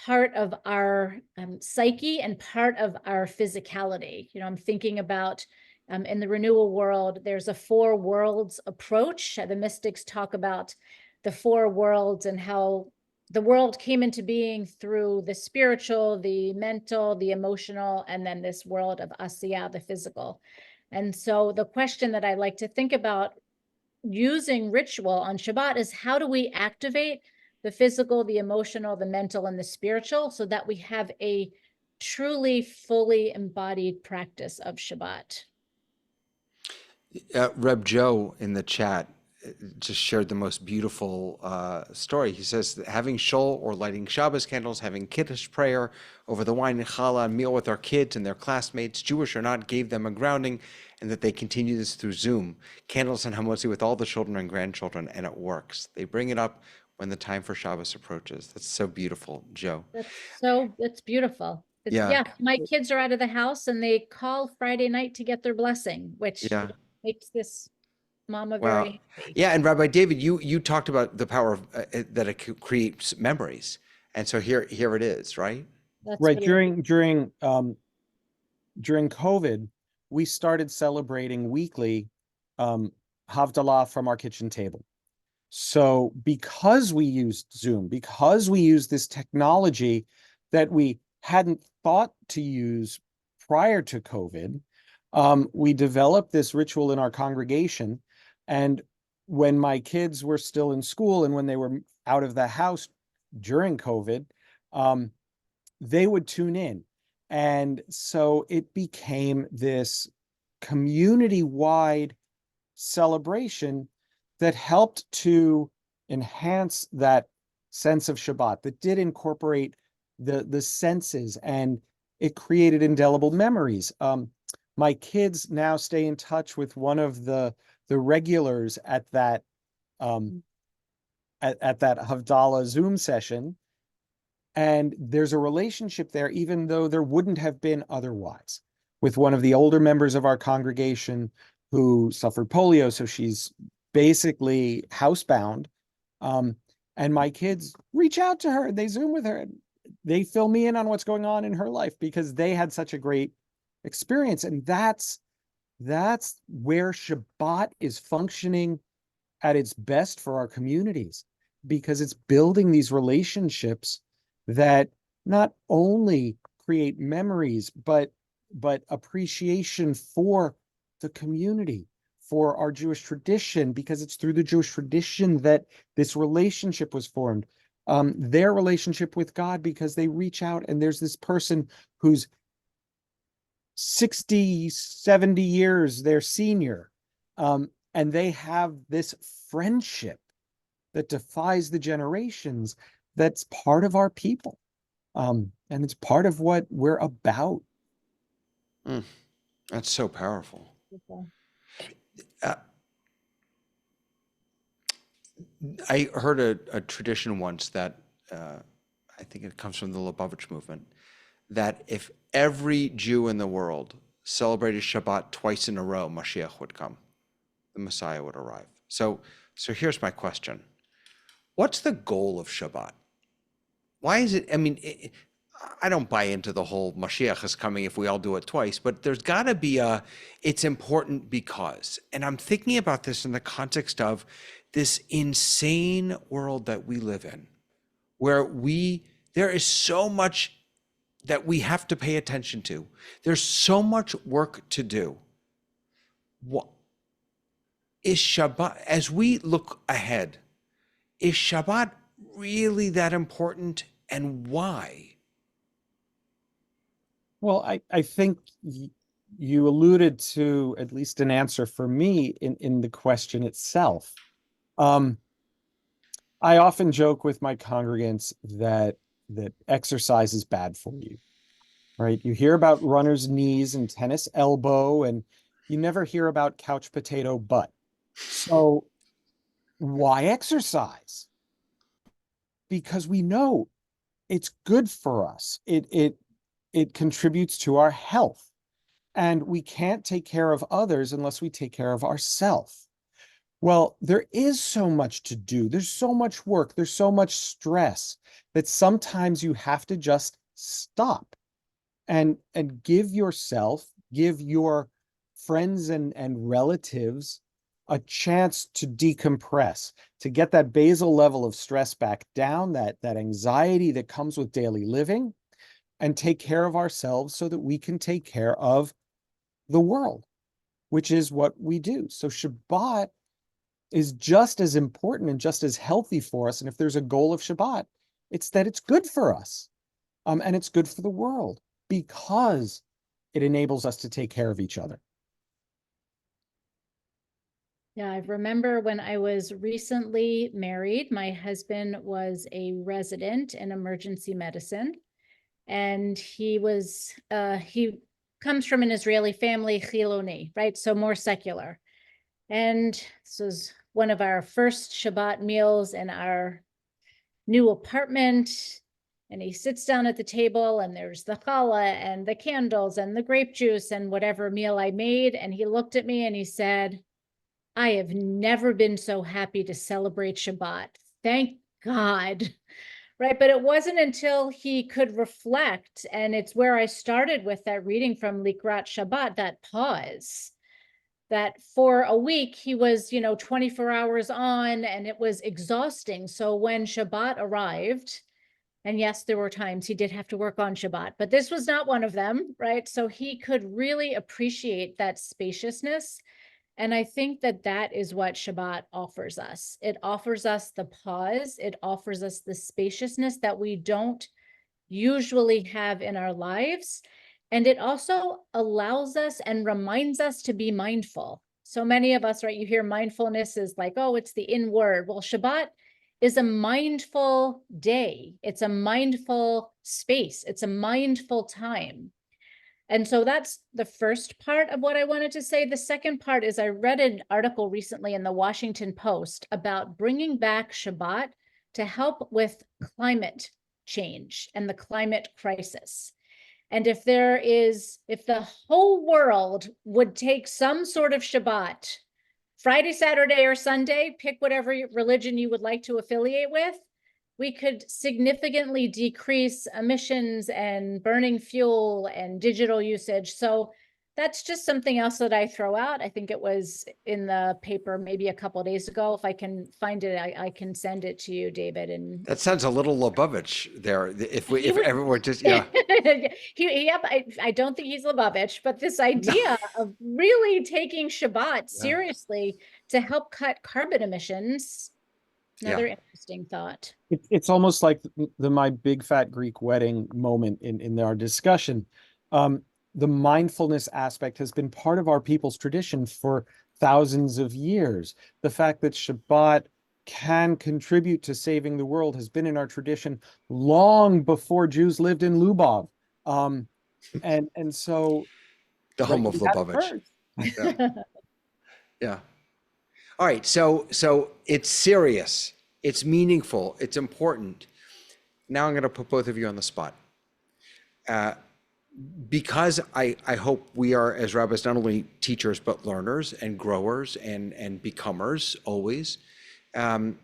part of our psyche and part of our physicality. I'm thinking about in the renewal world, there's a 4 worlds approach. The mystics talk about the 4 worlds and how the world came into being through the spiritual, the mental, the emotional, and then this world of Asiya, the physical. And so the question that I like to think about using ritual on Shabbat is, how do we activate the physical, the emotional, the mental, and the spiritual so that we have a truly fully embodied practice of Shabbat? Reb Joe in the chat just shared the most beautiful story. He says that having shul or lighting Shabbos candles, having Kiddush prayer over the wine and challah, and meal with our kids and their classmates, Jewish or not, gave them a grounding, and that they continue this through Zoom. Candles and hamotzi with all the children and grandchildren, and it works. They bring it up when the time for Shabbos approaches. That's so beautiful, Joe. That's beautiful. Yeah. Yeah, my kids are out of the house and they call Friday night to get their blessing, which Yeah. makes this mama Wow. very happy. Yeah, and Rabbi David, you talked about the power of that it creates memories, and so here it is, right? That's Right. what it During COVID, we started celebrating weekly Havdalah from our kitchen table. So because we used Zoom, because we used this technology that we hadn't thought to use prior to COVID, we developed this ritual in our congregation. And when my kids were still in school and when they were out of the house during COVID, they would tune in. And so it became this community-wide celebration that helped to enhance that sense of Shabbat, that did incorporate the senses, and it created indelible memories. My kids now stay in touch with one of the regulars at that at that Havdalah Zoom session, and there's a relationship there, even though there wouldn't have been otherwise, with one of the older members of our congregation who suffered polio. So she's basically housebound. And my kids reach out to her, they Zoom with her, and they fill me in on what's going on in her life because they had such a great experience. And that's where Shabbat is functioning at its best for our communities, because it's building these relationships that not only create memories, but appreciation for the community, for our Jewish tradition, because it's through the Jewish tradition that this relationship was formed. Their relationship with God, because they reach out and there's this person who's 60, 70 years their senior, and they have this friendship that defies the generations, that's part of our people. And it's part of what we're about. That's so powerful. I heard a tradition once that I think it comes from the Lubavitch movement, that if every Jew in the world celebrated Shabbat twice in a row, Mashiach would come. The Messiah would arrive. So here's my question. What's the goal of Shabbat? Why is it, I mean, I don't buy into the whole Mashiach is coming if we all do it twice, but there's got to be it's important because, and I'm thinking about this in the context of this insane world that we live in, where there is so much that we have to pay attention to. There's so much work to do. What is Shabbat, as we look ahead, is Shabbat really that important, and why? Well, I think you alluded to at least an answer for me in the question itself. I often joke with my congregants that exercise is bad for you, right? You hear about runner's knees and tennis elbow, and you never hear about couch potato butt. So why exercise? Because we know it's good for us. It contributes to our health. And we can't take care of others unless we take care of ourselves. Well, there is so much to do. There's so much work. There's so much stress that sometimes you have to just stop and give yourself, give your friends and relatives a chance to decompress, to get that basal level of stress back down, that anxiety that comes with daily living, and take care of ourselves so that we can take care of the world, which is what we do. So Shabbat is just as important and just as healthy for us. And if there's a goal of Shabbat, it's that it's good for us, and it's good for the world because it enables us to take care of each other. Yeah, I remember when I was recently married, my husband was a resident in emergency medicine, and he comes from an Israeli family, Chiloni, right? So more secular. And this was one of our first Shabbat meals in our new apartment. And he sits down at the table, and there's the challah and the candles and the grape juice and whatever meal I made. And he looked at me and he said, I have never been so happy to celebrate Shabbat. Thank God. Right. But it wasn't until he could reflect, and it's where I started with that reading from Likrat Shabbat, that pause, that for a week he was, 24 hours on, and it was exhausting. So when Shabbat arrived, and yes, there were times he did have to work on Shabbat, but this was not one of them, right? So he could really appreciate that spaciousness. And I think that that is what Shabbat offers us. It offers us the pause. It offers us the spaciousness that we don't usually have in our lives. And it also allows us and reminds us to be mindful. So many of us, right, you hear mindfulness is like, oh, it's the in word. Well, Shabbat is a mindful day. It's a mindful space. It's a mindful time. And so that's the first part of what I wanted to say. The second part is I read an article recently in the Washington Post about bringing back Shabbat to help with climate change and the climate crisis. And if the whole world would take some sort of Shabbat, Friday, Saturday, or Sunday, pick whatever religion you would like to affiliate with, we could significantly decrease emissions and burning fuel and digital usage. So that's just something else that I throw out. I think it was in the paper maybe a couple of days ago. If I can find it, I can send it to you, David. And That sounds a little Lubavitch there. If he would, everyone just, yeah. yep, I don't think he's Lubavitch, but this idea of really taking Shabbat seriously to help cut carbon emissions, another interesting thought. It's almost like the my big fat Greek wedding moment in our discussion. The mindfulness aspect has been part of our people's tradition for thousands of years. The fact that Shabbat can contribute to saving the world has been in our tradition long before Jews lived in Lubov. And so The home of we had it Lubavitch. first. Yeah. Yeah. All right. So it's serious. It's meaningful. It's important. Now I'm going to put both of you on the spot. Because I hope we are, as rabbis, not only teachers, but learners and growers and becomers always. I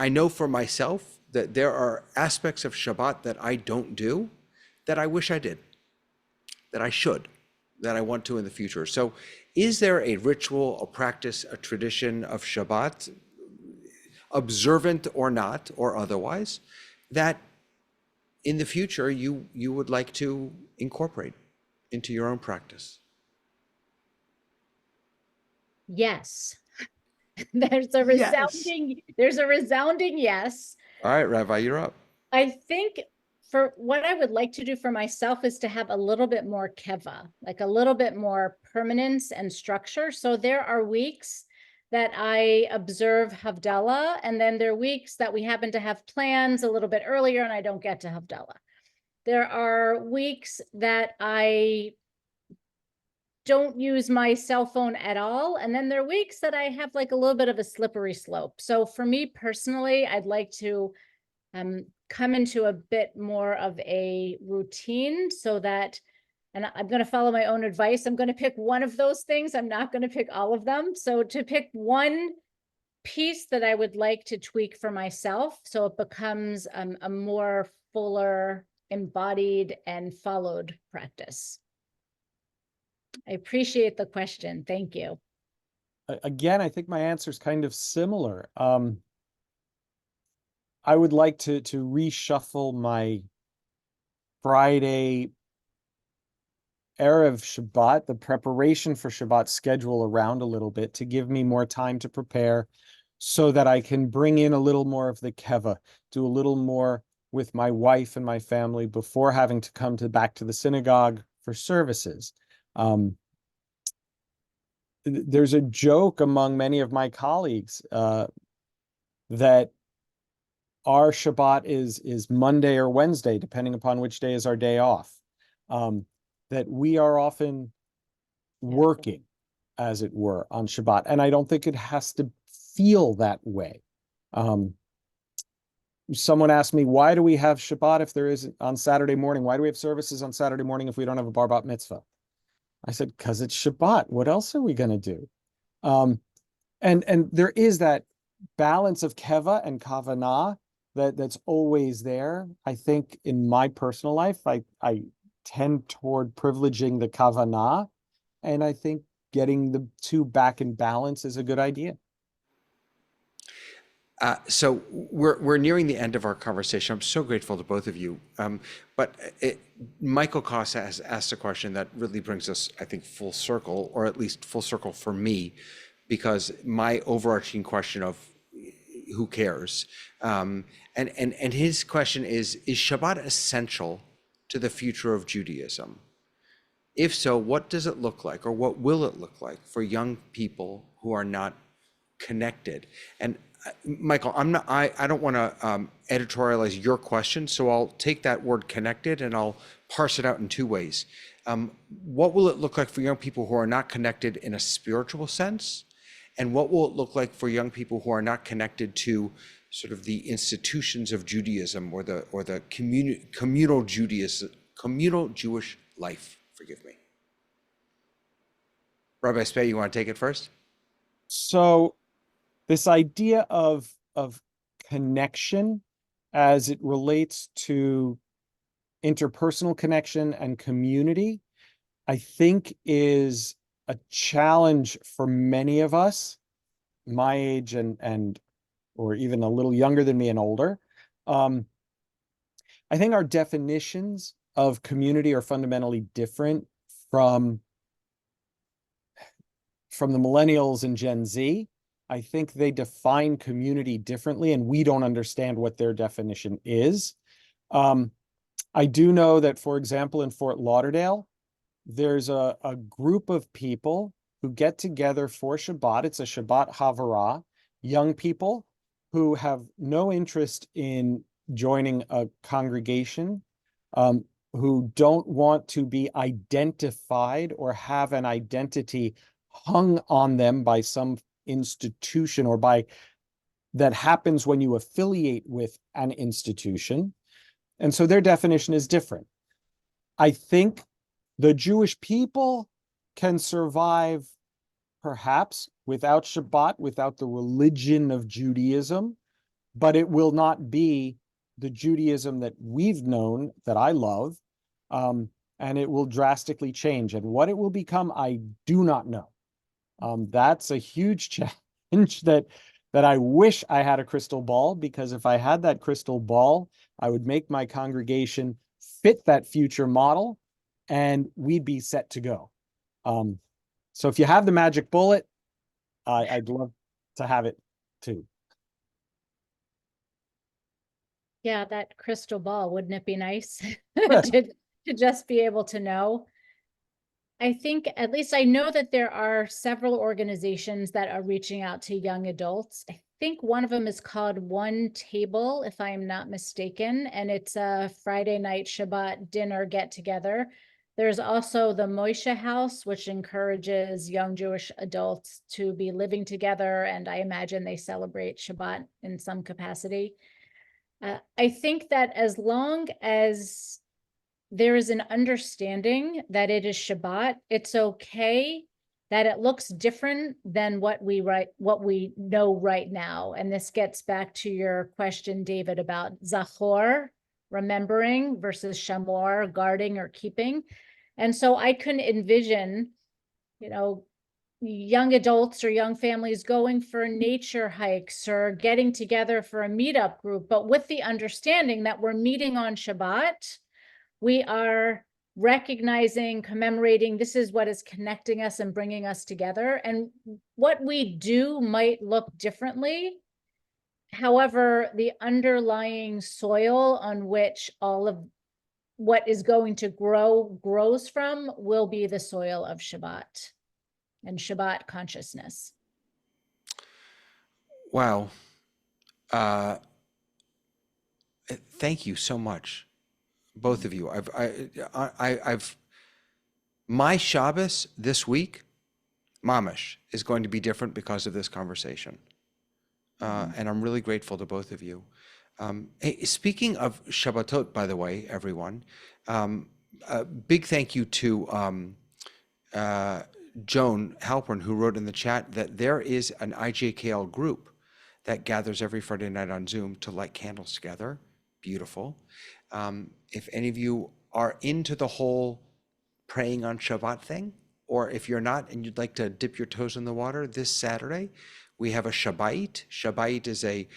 know for myself that there are aspects of Shabbat that I don't do that I wish I did, that I should, that I want to in the future. So is there a ritual, a practice, a tradition of Shabbat, observant or not, or otherwise, that in the future you would like to incorporate into your own practice? Yes. There's a resounding yes. All right, Rabbi, you're up. I think for what I would like to do for myself is to have a little bit more keva, like a little bit more permanence and structure. So there are weeks that I observe Havdalah, and then there are weeks that we happen to have plans a little bit earlier and I don't get to Havdalah. There are weeks that I don't use my cell phone at all. And then there are weeks that I have like a little bit of a slippery slope. So for me personally, I'd like to come into a bit more of a routine so that and I'm going to follow my own advice. I'm going to pick one of those things. I'm not going to pick all of them. So to pick one piece that I would like to tweak for myself, so it becomes a more fuller, embodied, and followed practice. I appreciate the question. Thank you. Again, I think my answer is kind of similar. I would like to reshuffle my Friday Erev Shabbat, the preparation for Shabbat schedule around a little bit to give me more time to prepare so that I can bring in a little more of the keva, do a little more with my wife and my family before having to come back to the synagogue for services. There's a joke among many of my colleagues that our Shabbat is Monday or Wednesday, depending upon which day is our day off. That we are often working, as it were, on Shabbat. And I don't think it has to feel that way. Someone asked me, why do we have Shabbat if there is on Saturday morning? Why do we have services on Saturday morning if we don't have a bar bat mitzvah? I said, because it's Shabbat. What else are we going to do? And there is that balance of keva and kavanah that's always there. I think in my personal life, I tend toward privileging the kavanah, and I think getting the two back in balance is a good idea. So we're nearing the end of our conversation. I'm so grateful to both of you. But Michael Costa has asked a question that really brings us, I think, full circle, or at least full circle for me, because my overarching question of who cares, and his question is Shabbat essential to the future of Judaism? If so, what does it look like, or what will it look like for young people who are not connected? And Michael, I don't want to editorialize your question, so I'll take that word connected and I'll parse it out in two ways. What will it look like for young people who are not connected in a spiritual sense? And what will it look like for young people who are not connected to sort of the institutions of Judaism or the communal Judaism, communal Jewish life? Forgive me. Rabbi Spey, you want to take it first? So this idea of connection as it relates to interpersonal connection and community, I think is a challenge for many of us, my age and or even a little younger than me and older. I think our definitions of community are fundamentally different from the millennials and Gen Z. I think they define community differently, and we don't understand what their definition is. I do know that, for example, in Fort Lauderdale, there's a group of people who get together for Shabbat. It's a Shabbat Havurah, young people who have no interest in joining a congregation, who don't want to be identified or have an identity hung on them by some institution or by that happens when you affiliate with an institution. And so their definition is different. I think the Jewish people can survive perhaps without Shabbat, without the religion of Judaism, but it will not be the Judaism that we've known, that I love, and it will drastically change. And what it will become, I do not know. That's a huge challenge that I wish I had a crystal ball, because if I had that crystal ball, I would make my congregation fit that future model and we'd be set to go. So if you have the magic bullet, I'd love to have it too. Yeah, that crystal ball, wouldn't it be nice to just be able to know? I think, at least I know that there are several organizations that are reaching out to young adults. I think one of them is called One Table, if I'm not mistaken, and it's a Friday night Shabbat dinner get together. There's also the Moshe House, which encourages young Jewish adults to be living together, and I imagine they celebrate Shabbat in some capacity. I think that as long as there is an understanding that it is Shabbat. It's okay that it looks different than what we know right now. And this gets back to your question, David, about Zachor, remembering, versus Shamor, guarding or keeping. And so I can envision, young adults or young families going for nature hikes or getting together for a meetup group, but with the understanding that we're meeting on Shabbat. We are recognizing, commemorating, this is what is connecting us and bringing us together. And what we do might look differently. However, the underlying soil on which all of what is going to grows from will be the soil of Shabbat and Shabbat consciousness. Wow. Thank you so much, both of you. I've my Shabbos this week, mamish, is going to be different because of this conversation, and I'm really grateful to both of you. Hey, speaking of Shabbatot, by the way, everyone, a big thank you to Joan Halpern, who wrote in the chat that there is an IJKL group that gathers every Friday night on Zoom to light candles together. Beautiful. If any of you are into the whole praying on Shabbat thing, or if you're not and you'd like to dip your toes in the water, this Saturday, we have a Shabbat. Shabbat is a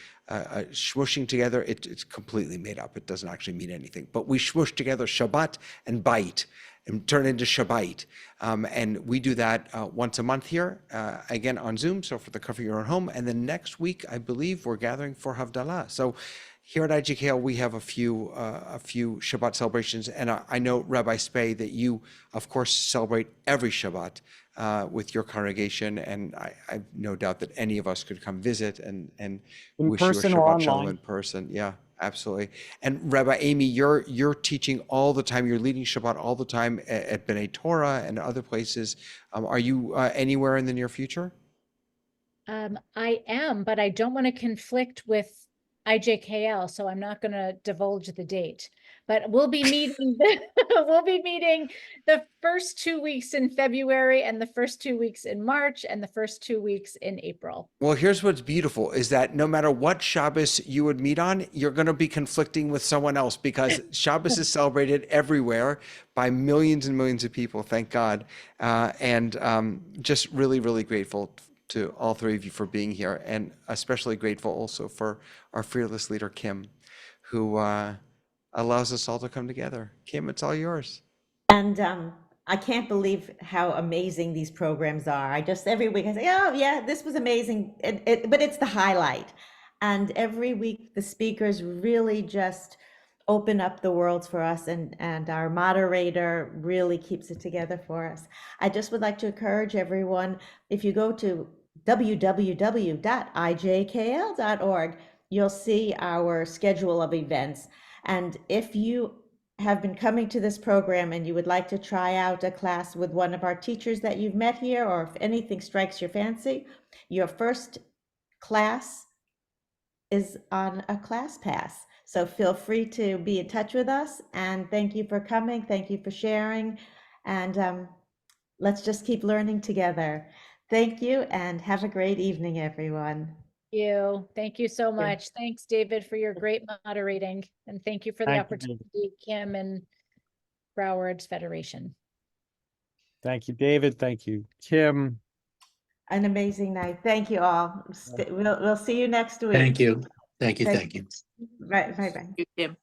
swooshing together. It's completely made up. It doesn't actually mean anything. But we swoosh together Shabbat and bite and turn into Shabbat. And we do that once a month here, again on Zoom, so for the comfort of your own home. And then next week, I believe we're gathering for Havdalah. So here at IGKL, we have a few Shabbat celebrations. And I know, Rabbi Spey, that you, of course, celebrate every Shabbat with your congregation. And I have no doubt that any of us could come visit and wish you a Shabbat Shalom in person. Yeah, absolutely. And Rabbi Amy, you're teaching all the time. You're leading Shabbat all the time at B'nai Torah and other places. Are you anywhere in the near future? I am, but I don't want to conflict with IJKL, so I'm not going to divulge the date. But we'll be meeting. We'll be meeting the first 2 weeks in February, and the first 2 weeks in March, and the first 2 weeks in April. Well, here's what's beautiful is that no matter what Shabbos you would meet on, you're going to be conflicting with someone else, because Shabbos is celebrated everywhere by millions and millions of people. Thank God, and just really, really grateful to all three of you for being here, and especially grateful also for our fearless leader, Kim, who allows us all to come together. Kim, it's all yours. And I can't believe how amazing these programs are. I just, every week I say, oh yeah, this was amazing. But it's the highlight. And every week the speakers really just open up the worlds for us, and our moderator really keeps it together for us. I just would like to encourage everyone, if you go to www.ijkl.org, you'll see our schedule of events. And if you have been coming to this program and you would like to try out a class with one of our teachers that you've met here, or if anything strikes your fancy, your first class is on a class pass. So feel free to be in touch with us, and thank you for coming. Thank you for sharing, and let's just keep learning together. Thank you, and have a great evening, everyone. Thank you so much. Thanks, David, for your great moderating, and thank you for the opportunity, Kim and Broward's Federation. Thank you, David. Thank you, Kim. An amazing night. Thank you all. We'll see you next week. Thank you. Thank you. Thank you. Bye bye. You, Kim.